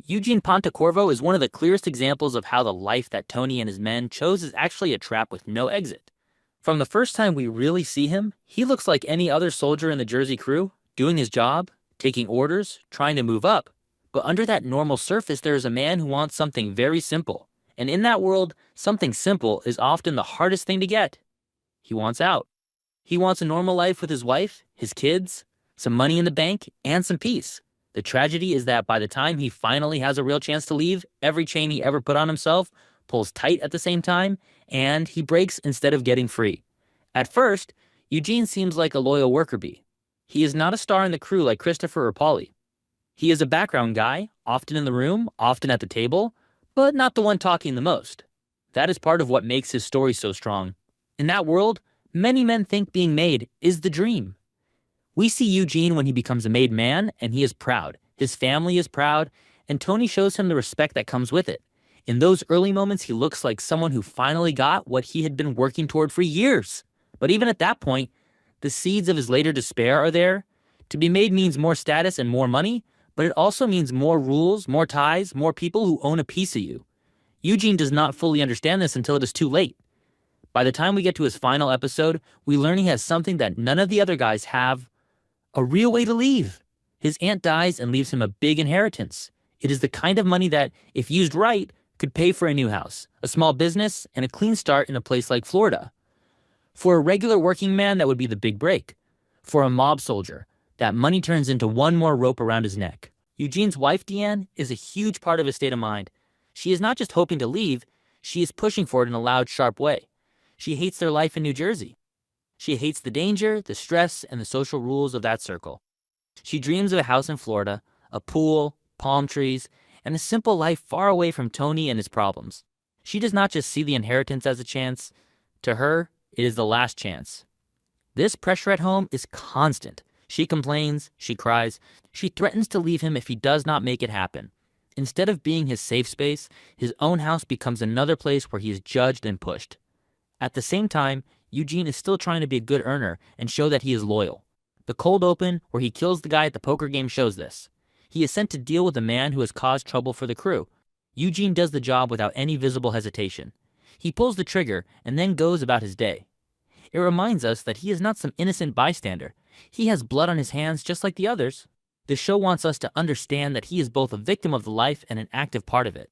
Eugene Pontecorvo is one of the clearest examples of how the life that Tony and his men chose is actually a trap with no exit. From the first time we really see him, he looks like any other soldier in the Jersey crew, doing his job, taking orders, trying to move up. But under that normal surface, there is a man who wants something very simple. And in that world, something simple is often the hardest thing to get. He wants out. He wants a normal life with his wife, his kids, some money in the bank, and some peace. The tragedy is that by the time he finally has a real chance to leave, every chain he ever put on himself pulls tight at the same time, and he breaks instead of getting free. At first, Eugene seems like a loyal worker bee. He is not a star in the crew like Christopher or Polly. He is a background guy, often in the room, often at the table, but not the one talking the most. That is part of what makes his story so strong. In that world, many men think being made is the dream. We see Eugene when he becomes a made man, and he is proud. His family is proud, and Tony shows him the respect that comes with it. In those early moments, he looks like someone who finally got what he had been working toward for years. But even at that point, the seeds of his later despair are there. To be made means more status and more money, but it also means more rules, more ties, more people who own a piece of you. Eugene does not fully understand this until it is too late. By the time we get to his final episode, we learn he has something that none of the other guys have: a real way to leave. His aunt dies and leaves him a big inheritance. It is the kind of money that, if used right, could pay for a new house, a small business, and a clean start in a place like Florida. For a regular working man, that would be the big break. For a mob soldier, that money turns into one more rope around his neck. Eugene's wife, Deanne, is a huge part of his state of mind. She is not just hoping to leave, she is pushing for it in a loud, sharp way. She hates their life in New Jersey. She hates the danger, the stress, and the social rules of that circle. She dreams of a house in Florida, a pool, palm trees, and a simple life far away from Tony and his problems. She does not just see the inheritance as a chance. To her, it is the last chance. This pressure at home is constant. She complains, she cries, she threatens to leave him if he does not make it happen. Instead of being his safe space, his own house becomes another place where he is judged and pushed. At the same time, Eugene is still trying to be a good earner and show that he is loyal. The cold open, where he kills the guy at the poker game, shows this. He is sent to deal with a man who has caused trouble for the crew. Eugene does the job without any visible hesitation. He pulls the trigger and then goes about his day. It reminds us that he is not some innocent bystander. He has blood on his hands just like the others. The show wants us to understand that he is both a victim of the life and an active part of it.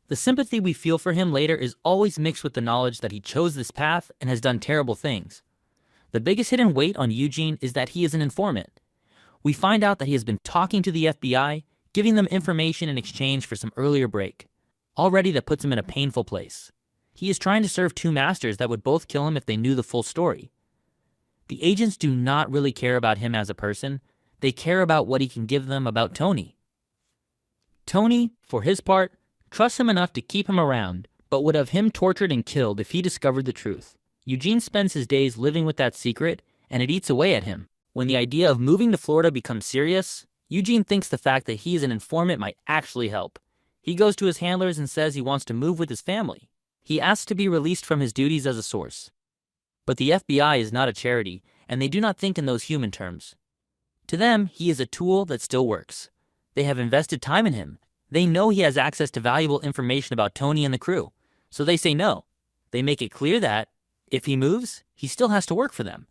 The sympathy we feel for him later is always mixed with the knowledge that he chose this path and has done terrible things. The biggest hidden weight on Eugene is that he is an informant. We find out that he has been talking to the FBI, giving them information in exchange for some earlier break. Already that puts him in a painful place. He is trying to serve two masters that would both kill him if they knew the full story. The agents do not really care about him as a person. They care about what he can give them about Tony. Tony, for his part, trusts him enough to keep him around, but would have him tortured and killed if he discovered the truth. Eugene spends his days living with that secret, and it eats away at him. When the idea of moving to Florida becomes serious, Eugene thinks the fact that he is an informant might actually help. He goes to his handlers and says he wants to move with his family. He asks to be released from his duties as a source. But the FBI is not a charity, and they do not think in those human terms. To them, he is a tool that still works. They have invested time in him. They know he has access to valuable information about Tony and the crew, so they say no. They make it clear that, if he moves, he still has to work for them.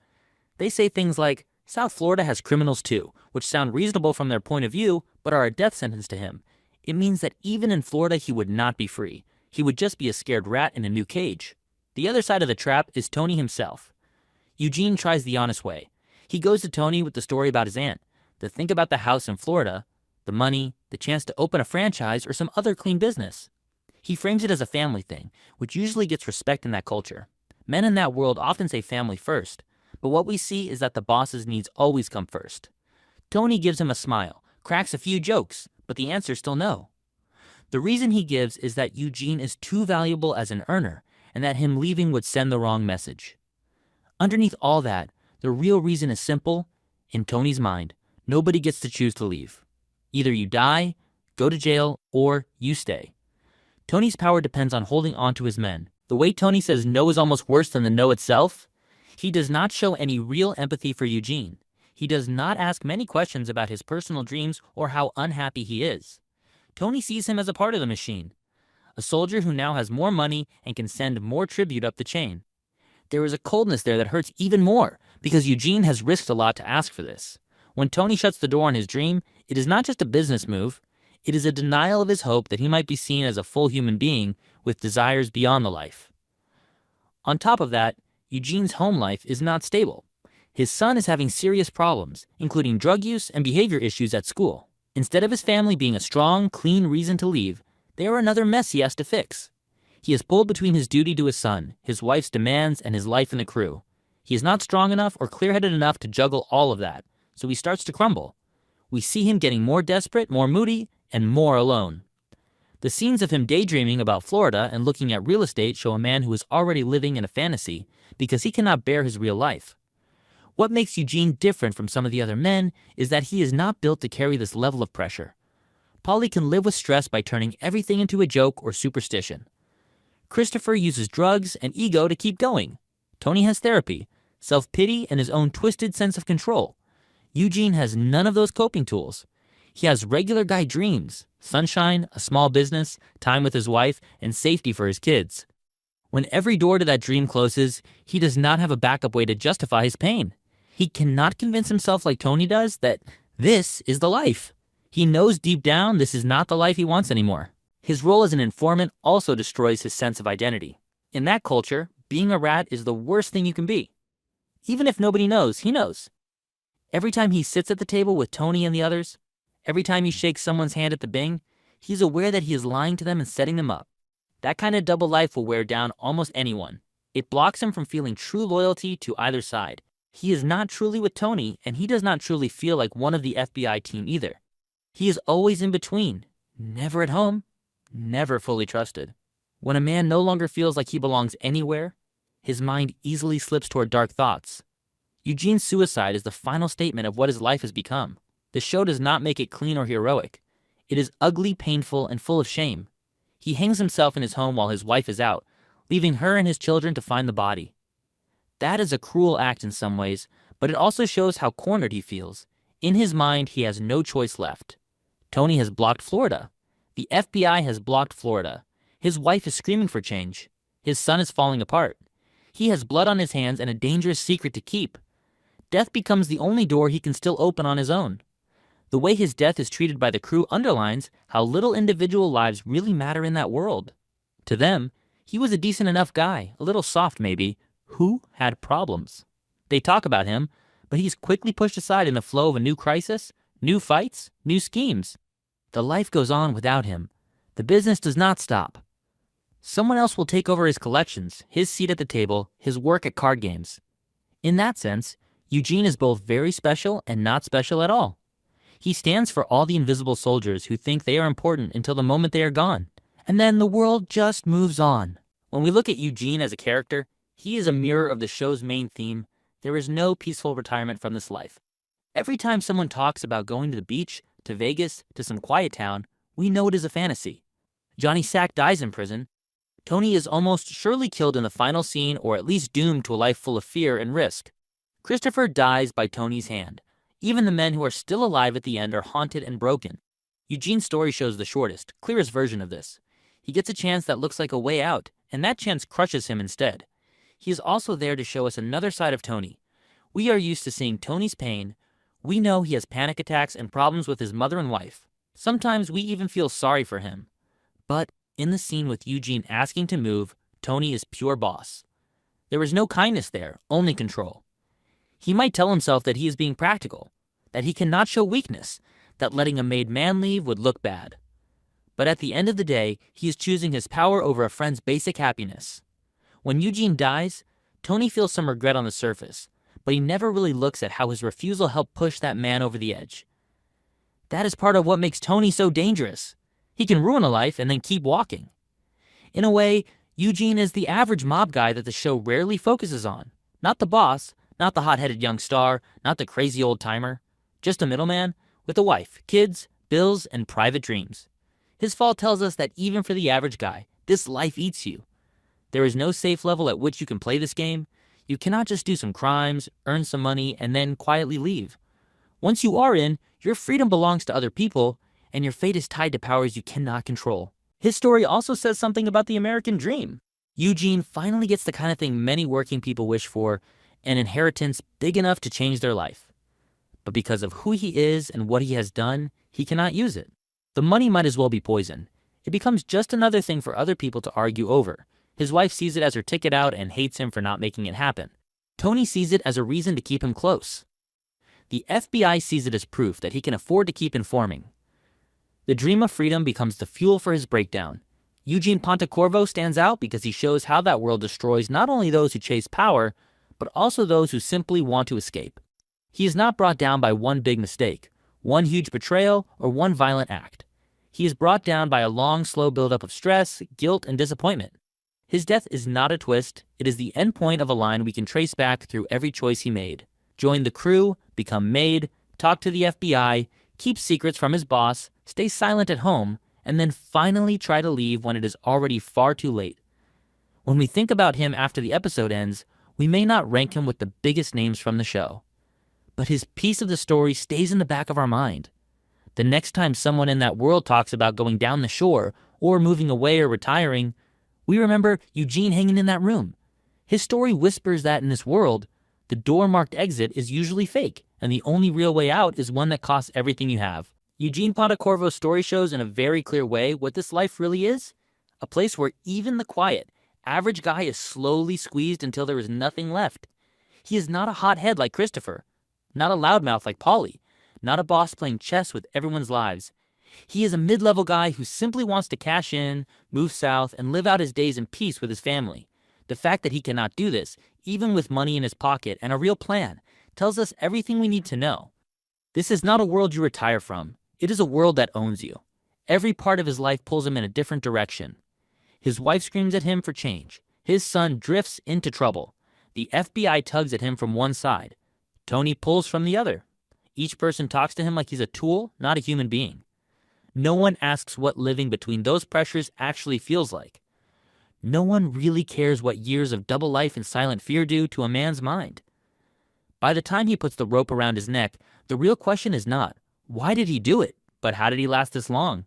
They say things like, South Florida has criminals too, which sound reasonable from their point of view, but are a death sentence to him. It means that even in Florida he would not be free. He would just be a scared rat in a new cage. The other side of the trap is Tony himself. Eugene tries the honest way. He goes to Tony with the story about his aunt, to think about the house in Florida, the money, the chance to open a franchise or some other clean business. He frames it as a family thing, which usually gets respect in that culture. Men in that world often say family first, but what we see is that the boss's needs always come first. Tony gives him a smile, cracks a few jokes, but the answer's still no. The reason he gives is that Eugene is too valuable as an earner, and that him leaving would send the wrong message. Underneath all that, the real reason is simple. In Tony's mind, nobody gets to choose to leave. Either you die, go to jail, or you stay. Tony's power depends on holding on to his men. The way Tony says no is almost worse than the no itself. He does not show any real empathy for Eugene. He does not ask many questions about his personal dreams or how unhappy he is. Tony sees him as a part of the machine, a soldier who now has more money and can send more tribute up the chain. There is a coldness there that hurts even more, because Eugene has risked a lot to ask for this. When Tony shuts the door on his dream, it is not just a business move, it is a denial of his hope that he might be seen as a full human being with desires beyond the life. On top of that, Eugene's home life is not stable. His son is having serious problems, including drug use and behavior issues at school. Instead of his family being a strong, clean reason to leave, they are another mess he has to fix. He is pulled between his duty to his son, his wife's demands, and his life in the crew. He is not strong enough or clear-headed enough to juggle all of that, so he starts to crumble. We see him getting more desperate, more moody, and more alone. The scenes of him daydreaming about Florida and looking at real estate show a man who is already living in a fantasy because he cannot bear his real life. What makes Eugene different from some of the other men is that he is not built to carry this level of pressure. Polly can live with stress by turning everything into a joke or superstition. Christopher uses drugs and ego to keep going. Tony has therapy, self-pity, and his own twisted sense of control. Eugene has none of those coping tools. He has regular guy dreams, sunshine, a small business, time with his wife, and safety for his kids. When every door to that dream closes, he does not have a backup way to justify his pain. He cannot convince himself like Tony does that this is the life. He knows deep down this is not the life he wants anymore. His role as an informant also destroys his sense of identity. In that culture, being a rat is the worst thing you can be. Even if nobody knows, he knows. Every time he sits at the table with Tony and the others, every time he shakes someone's hand at the Bing, he's aware that he is lying to them and setting them up. That kind of double life will wear down almost anyone. It blocks him from feeling true loyalty to either side. He is not truly with Tony, and he does not truly feel like one of the FBI team either. He is always in between, never at home, never fully trusted. When a man no longer feels like he belongs anywhere, his mind easily slips toward dark thoughts. Eugene's suicide is the final statement of what his life has become. The show does not make it clean or heroic. It is ugly, painful, and full of shame. He hangs himself in his home while his wife is out, leaving her and his children to find the body. That is a cruel act in some ways, but it also shows how cornered he feels. In his mind, he has no choice left. Tony has blocked Florida. The FBI has blocked Florida. His wife is screaming for change. His son is falling apart. He has blood on his hands and a dangerous secret to keep. Death becomes the only door he can still open on his own. The way his death is treated by the crew underlines how little individual lives really matter in that world. To them, he was a decent enough guy, a little soft maybe, who had problems. They talk about him, but he's quickly pushed aside in the flow of a new crisis, new fights, new schemes. The life goes on without him. The business does not stop. Someone else will take over his collections, his seat at the table, his work at card games. In that sense, Eugene is both very special and not special at all. He stands for all the invisible soldiers who think they are important until the moment they are gone. And then the world just moves on. When we look at Eugene as a character, he is a mirror of the show's main theme. There is no peaceful retirement from this life. Every time someone talks about going to the beach, to Vegas, to some quiet town, we know it is a fantasy. Johnny Sack dies in prison. Tony is almost surely killed in the final scene, or at least doomed to a life full of fear and risk. Christopher dies by Tony's hand. Even the men who are still alive at the end are haunted and broken. Eugene's story shows the shortest, clearest version of this. He gets a chance that looks like a way out, and that chance crushes him instead. He is also there to show us another side of Tony. We are used to seeing Tony's pain. We know he has panic attacks and problems with his mother and wife. Sometimes we even feel sorry for him. But in the scene with Eugene asking to move, Tony is pure boss. There is no kindness there, only control. He might tell himself that he is being practical, that he cannot show weakness, that letting a made man leave would look bad. But at the end of the day, he is choosing his power over a friend's basic happiness. When Eugene dies, Tony feels some regret on the surface, but he never really looks at how his refusal helped push that man over the edge. That is part of what makes Tony so dangerous. He can ruin a life and then keep walking. In a way, Eugene is the average mob guy that the show rarely focuses on. Not the boss, not the hot-headed young star, not the crazy old-timer. Just a middleman with a wife, kids, bills, and private dreams. His fall tells us that even for the average guy, this life eats you. There is no safe level at which you can play this game. You cannot just do some crimes, earn some money, and then quietly leave. Once you are in, your freedom belongs to other people, and your fate is tied to powers you cannot control. His story also says something about the American dream. Eugene finally gets the kind of thing many working people wish for, an inheritance big enough to change their life. But because of who he is and what he has done, he cannot use it. The money might as well be poison. It becomes just another thing for other people to argue over. His wife sees it as her ticket out and hates him for not making it happen. Tony sees it as a reason to keep him close. The FBI sees it as proof that he can afford to keep informing. The dream of freedom becomes the fuel for his breakdown. Eugene Pontecorvo stands out because he shows how that world destroys not only those who chase power, but also those who simply want to escape. He is not brought down by one big mistake, one huge betrayal, or one violent act. He is brought down by a long, slow buildup of stress, guilt, and disappointment. His death is not a twist, it is the end point of a line we can trace back through every choice he made. Join the crew, become made, talk to the FBI, keep secrets from his boss, stay silent at home, and then finally try to leave when it is already far too late. When we think about him after the episode ends, we may not rank him with the biggest names from the show. But his piece of the story stays in the back of our mind. The next time someone in that world talks about going down the shore, or moving away or retiring, we remember Eugene hanging in that room. His story whispers that in this world, the door-marked exit is usually fake, and the only real way out is one that costs everything you have. Eugene Pontecorvo's story shows in a very clear way what this life really is. A place where even the quiet, average guy is slowly squeezed until there is nothing left. He is not a hothead like Christopher, not a loudmouth like Polly, not a boss playing chess with everyone's lives. He is a mid-level guy who simply wants to cash in, move south, and live out his days in peace with his family. The fact that he cannot do this, even with money in his pocket and a real plan, tells us everything we need to know. This is not a world you retire from. It is a world that owns you. Every part of his life pulls him in a different direction. His wife screams at him for change. His son drifts into trouble. The FBI tugs at him from one side. Tony pulls from the other. Each person talks to him like he's a tool, not a human being. No one asks what living between those pressures actually feels like. No one really cares what years of double life and silent fear do to a man's mind. By the time he puts the rope around his neck, the real question is not, why did he do it? But how did he last this long?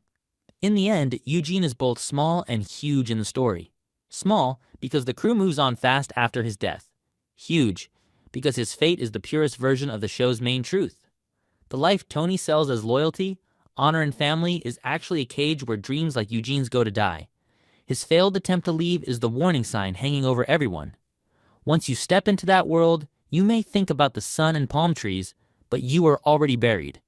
In the end, Eugene is both small and huge in the story. Small, because the crew moves on fast after his death. Huge, because his fate is the purest version of the show's main truth. The life Tony sells as loyalty, honor, and family is actually a cage where dreams like Eugene's go to die. His failed attempt to leave is the warning sign hanging over everyone. Once you step into that world, you may think about the sun and palm trees, but you are already buried.